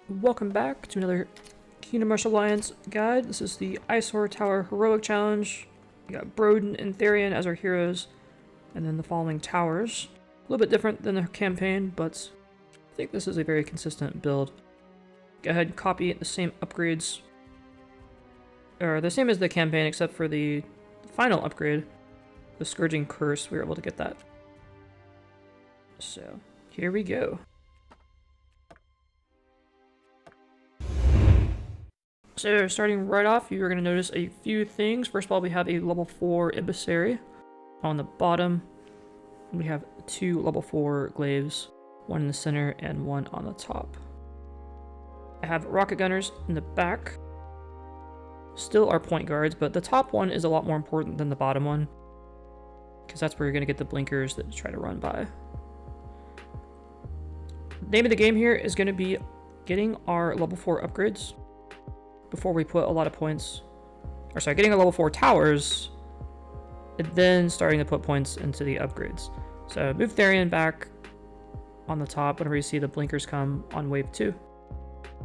Welcome back to another Kingdom Rush Alliance guide. This is the Eyesore Tower Heroic Challenge. We got Broden and Therian as our heroes, and then the following towers. A little bit different than the campaign, but I think this is a very consistent build. Go ahead and copy the same upgrades, or the same as the campaign, except for the final upgrade, the Scourging Curse. We were able to get that. So, here we go. So, starting right off, you're going to notice a few things. First of all, we have a level 4 Emissary on the bottom. We have 2 level 4 glaives, one in the center and one on the top. I have rocket gunners in the back. Still are point guards, but the top one is a lot more important than the bottom one, because that's where you're going to get the blinkers that you try to run by. The name of the game here is going to be getting our level 4 upgrades before we put a lot of points, or sorry, getting our level 4 towers, and then starting to put points into the upgrades. So move Therian back on the top whenever you see the blinkers come on wave 2.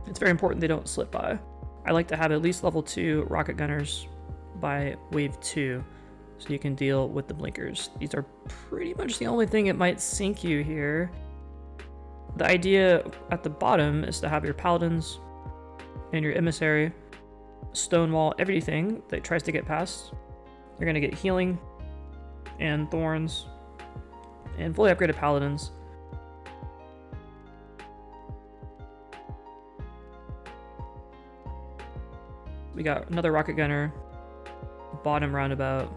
It's very important they don't slip by. I like to have at least level 2 rocket gunners by wave 2, so you can deal with the blinkers. These are pretty much the only thing it might sink you here. The idea at the bottom is to have your paladins and your emissary stonewall everything that tries to get past. You're going to get healing and thorns and fully upgraded paladins. We got another rocket gunner, bottom roundabout.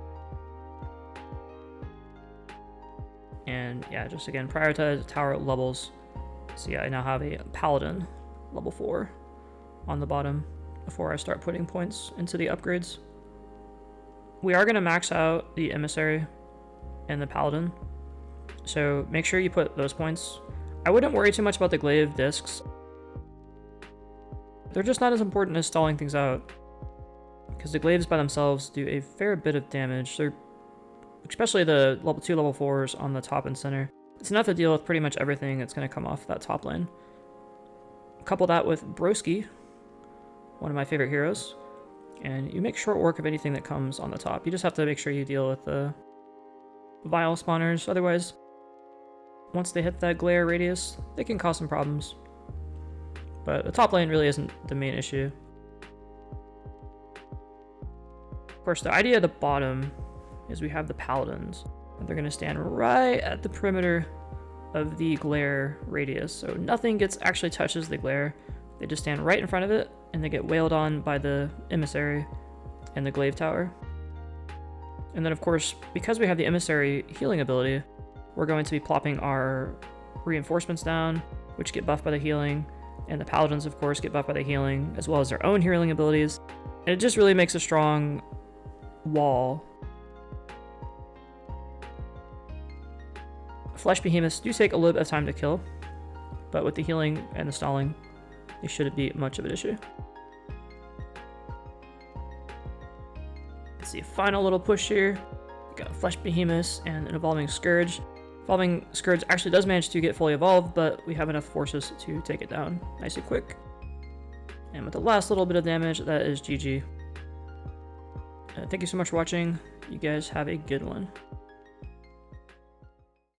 And yeah, just again, prioritize tower levels. So yeah, I now have a paladin level 4 on the bottom before I start putting points into the upgrades. We are going to max out the emissary and the paladin, so make sure you put those points. I wouldn't worry too much about the glaive discs. They're just not as important as stalling things out, because the glaives by themselves do a fair bit of damage. They're, especially the level 2, level 4s on the top and center. It's enough to deal with pretty much everything that's going to come off that top lane. Couple that with Broski, one of my favorite heroes, and you make short work of anything that comes on the top. You just have to make sure you deal with the vial spawners, otherwise once they hit that glare radius, they can cause some problems. But the top lane really isn't the main issue. Of course, the idea at the bottom is we have the paladins, and they're going to stand right at the perimeter of the glare radius, so nothing actually touches the glare. They just stand right in front of it, and they get wailed on by the emissary and the glaive tower. And then of course, because we have the emissary healing ability, we're going to be plopping our reinforcements down, which get buffed by the healing, and the paladins of course get buffed by the healing, as well as their own healing abilities. And it just really makes a strong wall. Flesh behemoths do take a little bit of time to kill, but with the healing and the stalling, it shouldn't be much of an issue. Let's see, a final little push here. We got Flesh Behemoths and an Evolving Scourge. Evolving Scourge actually does manage to get fully evolved, but we have enough forces to take it down nice and quick. And with the last little bit of damage, that is GG. Thank you so much for watching. You guys have a good one.